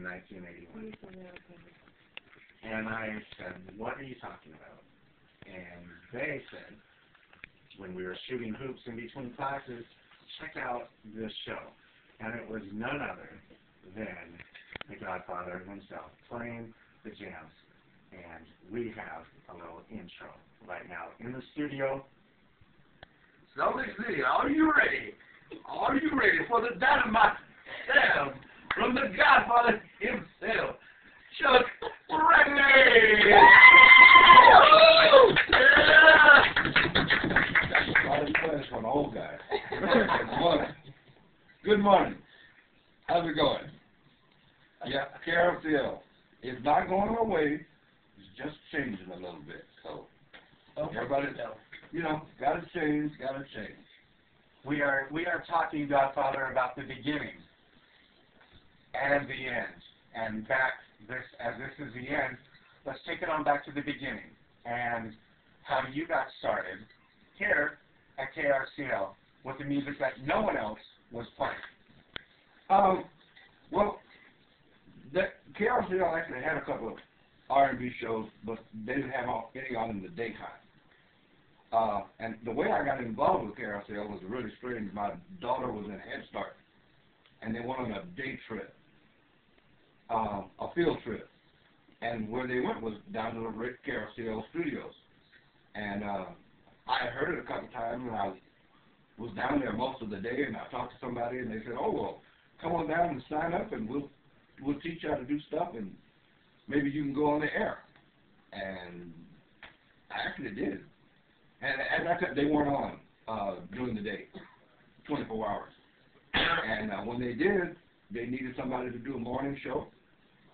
1981. And I said, what are you talking about? And they said, when we were shooting hoops in between classes, check out this show. And it was none other than the Godfather himself playing the jams. And we have a little intro right now in the studio. Salt Lake City, are you ready? Are you ready for the dynamite sound from the Godfather himself, Chuck Bradley? That's for an old guy. Good morning. Good morning. How's it going? Yeah, KRCL. It's not going away. It's just changing a little bit. So everybody, gotta change. We are talking, Godfather, about the beginning and the end. And as this is the end, let's take it on back to the beginning and how you got started here at KRCL with the music that no one else was playing. Well, KRCL actually had a couple of R&B shows, but they didn't have any on in the daytime. And the way I got involved with KRCL was really strange. My daughter was in Head Start, and they went on a day trip, a field trip. And where they went was down to the KRCL studios. And I had heard it a couple times, and I was down there most of the day, and I talked to somebody, and they said, oh, well, come on down and sign up, and we'll teach you how to do stuff, and maybe you can go on the air. And I actually did. And as I said, they weren't on during the day, 24 hours. And when they did, they needed somebody to do a morning show,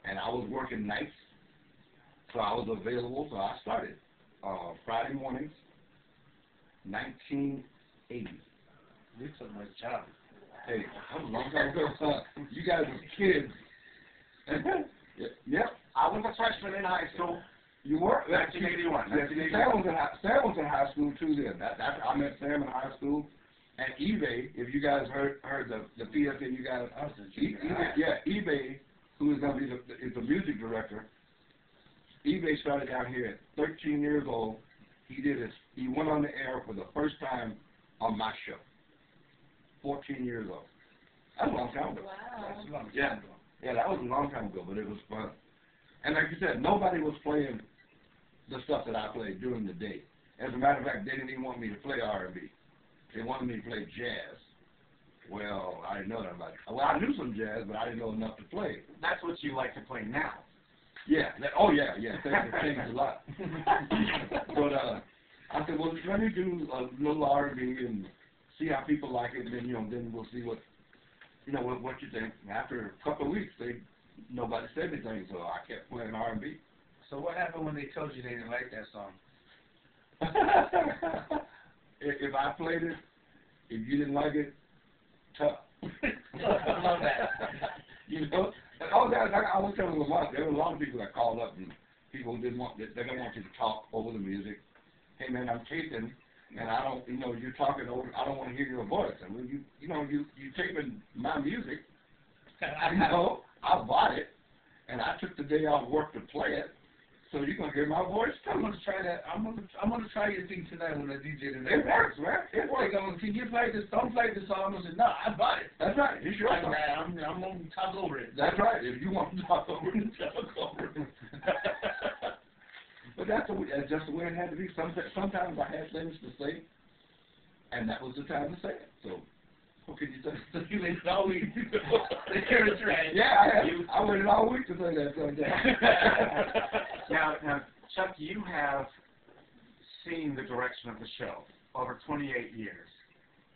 and I was working nights, so I was available, so I started Friday mornings, 1980. You took my job. Hey, that was a long time ago. You guys were kids. Yep. I was a freshman in high school. You were? 1981. Sam was in high school too then. I met Sam in high school. And eBay, if you guys heard the PSN, you guys, eBay, who is going to be is the music director. eBay started out here at 13 years old. He went on the air for the first time on my show. 14 years old. That's a long time ago. Wow. Yeah, that was a long time ago, but it was fun. And like you said, nobody was playing the stuff that I played during the day. As a matter of fact, they didn't even want me to play R&B. They wanted me to play jazz. Well, I didn't know that about it. Well, I knew some jazz, but I didn't know enough to play. That's what you like to play now. Yeah. Thanks a lot. But I said, well, let me do a little R&B and see how people like it, and then we'll see what you think. And after a couple of weeks, nobody said anything, so I kept playing R&B. So what happened when they told you they didn't like that song? If I played it, if you didn't like it, tough. I love that. I was telling them there were a lot of people that called up, and people they don't want you to talk over the music. Hey man, I'm taping, and I don't, you're talking over. I don't want to hear your voice. And when you taping my music, I bought it, and I took the day off work to play it. So you're gonna hear my voice too. I'm gonna try that. I'm gonna try your thing tonight when the DJ tonight. It works, man. It works. Can you play this? Don't play this song. I'm gonna say no. I bought it. That's right. It's your song. I'm gonna talk over it. That's right. If you want to talk over it, talk over it. But that's just the way it had to be. Sometimes I had things to say, and that was the time to say it. So. What can you say? So you waited all week. That's right. Yeah, I waited all week to say that someday. Now, Chuck, you have seen the direction of the show over 28 years.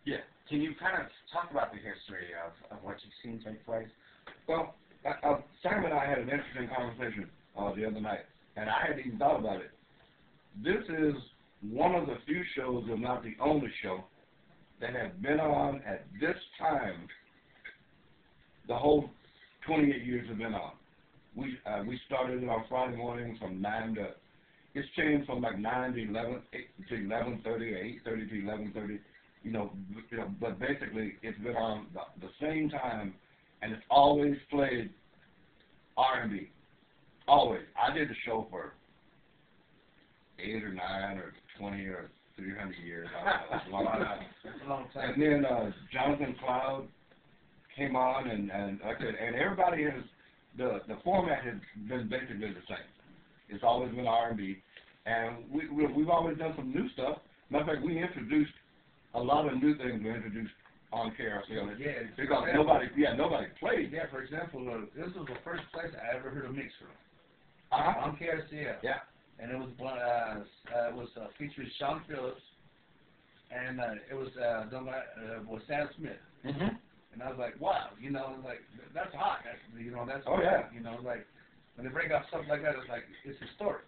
Yeah. Can you kind of talk about the history of what you've seen take place? Well, Sam and I had an interesting conversation the other night, and I hadn't even thought about it. This is one of the few shows, if not the only show, that have been on at this time. The whole 28 years have been on. We started it on Friday mornings from 9 to, it's changed from like 9 to 11, 8 to 11:30 or 8:30 to 11:30, but basically it's been on the same time, and it's always played R&B. Always. I did the show for 8 or 9 or 20 or 300 years. I don't know. That's a long time. And then Jonathan Cloud came on, and like I said, and everybody has the format has been basically the same. It's always been R&B, and we've always done some new stuff. Matter of fact, we introduced a lot of new things. We introduced on KRCL. Yeah, because nobody played. Yeah, for example, this was the first place I ever heard a mix from. Uh-huh. On KRCL. Yeah. And it was featuring Sean Phillips, and it was done by Sam Smith. Mm-hmm. And I was like, wow, you know, like that's hot. That's oh yeah. You know, like when they break out stuff like that, it's like it's historic.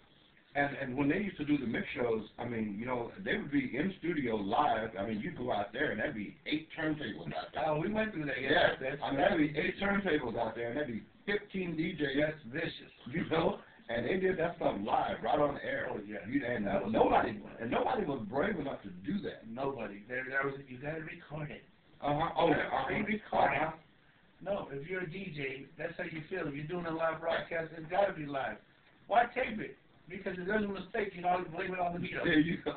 And when they used to do the mix shows, I mean, you know, they would be in studio live. I mean, you go out there and that'd be 8 turntables out there. Oh, we went through that. Yeah. I mean, that'd be 8 turntables out there, and that'd be 15 DJs. That's vicious. You know. And they did that stuff live, right on the air. Oh yeah. And nobody was brave enough to do that. Nobody. There was. You gotta record it. Uh-huh. Oh yeah. Record it. No, if you're a DJ, that's how you feel. If you're doing a live broadcast, it's gotta be live. Why tape it? Because if there's a mistake, you know, blame it on the meter. There you go.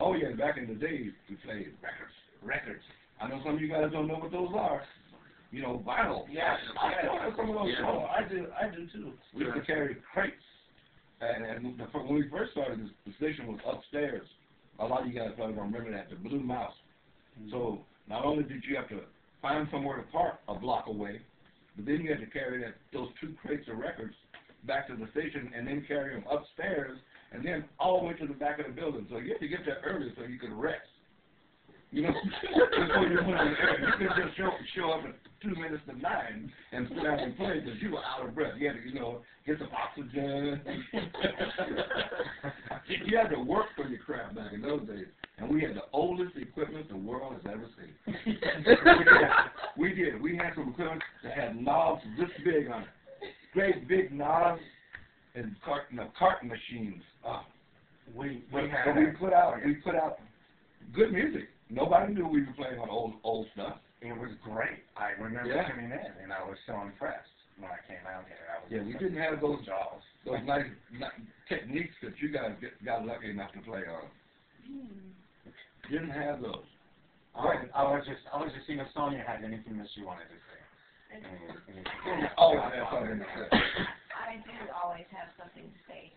Oh yeah, back in the days we played records. Records. I know some of you guys don't know what those are. You know, vinyl. Yeah, I still have some of those. Yeah. I do too. We used to carry crates, and when we first started, the station was upstairs. A lot of you guys probably don't remember that, the Blue Mouse. Mm-hmm. So not only did you have to find somewhere to park a block away, but then you had to carry those 2 crates of records back to the station, and then carry them upstairs, and then all the way to the back of the building. So you had to get there early so you could rest. You know, before you went on the air, you couldn't just show up at 2 minutes to 9 and sit down and play because you were out of breath. You had to, you know, get some oxygen. You had to work for your crap back in those days. And we had the oldest equipment the world has ever seen. We did. We had some equipment that had knobs this big on it. Great big knobs and carton machines. We put out good music. Nobody knew we were playing on old stuff. It was great. I remember coming in, and I was so impressed when I came out here. We didn't have those nice techniques that you guys got lucky enough to play on. Didn't have those. I was just seeing if Sonia had anything that she wanted to say. Always have something to say. I do always have something to say.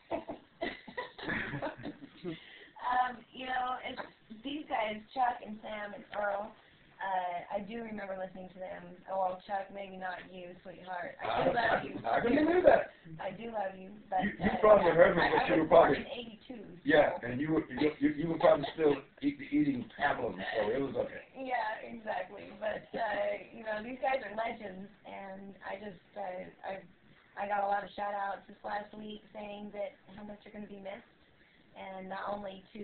You know, it's these guys, Chuck and Sam and Earl. I do remember listening to them. Oh, well, Chuck, maybe not you, sweetheart. I do love you. I can believe that. I do love you. But, you probably heard me, but you were probably in '82. Yeah, and you were probably still eating pablum, so it was okay. Yeah, exactly. But you know, these guys are legends, and I just I got a lot of shout outs this last week saying that how much you're going to be missed. And not only to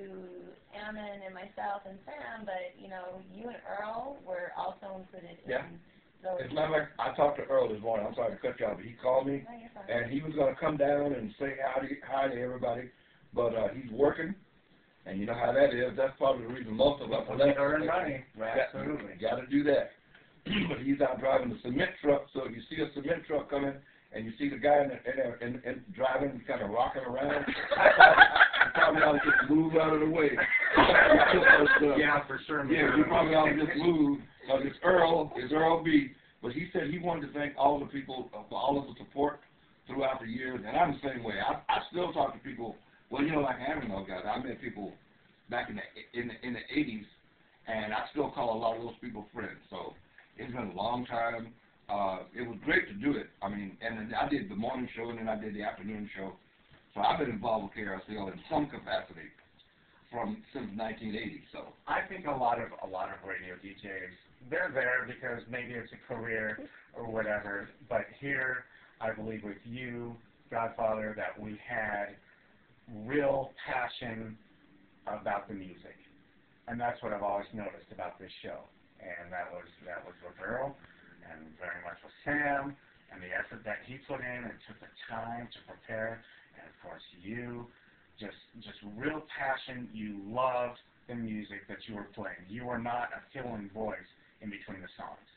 Ammon and myself and Sam, but, you know, you and Earl were also included in those. As a matter of fact, I talked to Earl this morning. I'm sorry to cut you off, but he called me, and he was going to come down and say hi to everybody, but he's working, and you know how that is. That's probably the reason most of us left. Earn money. Absolutely. Got to do that. But he's out driving the cement truck, so if you see a cement truck coming, and you see the guy in driving, kind of rocking around, you probably ought to just move out of the way. Yeah, for sure. Yeah, you probably ought to just move. It's Earl B. But he said he wanted to thank all the people for all of the support throughout the years, and I'm the same way. I still talk to people. Well, you know, like Ammon, those guys. I met people back in the 80s, and I still call a lot of those people friends. So it's been a long time. It was great to do it. I mean, and I did the morning show, and then I did the afternoon show. So I've been involved with KRCL in some capacity since 1980. So I think a lot of radio DJs, they're there because maybe it's a career or whatever. But here, I believe with you, Godfather, that we had real passion about the music, and that's what I've always noticed about this show. And that was with Earl, and very much with Sam, and the effort that he put in and took the time to prepare, and of course you, just real passion. You loved the music that you were playing. You were not a fill-in voice in between the songs.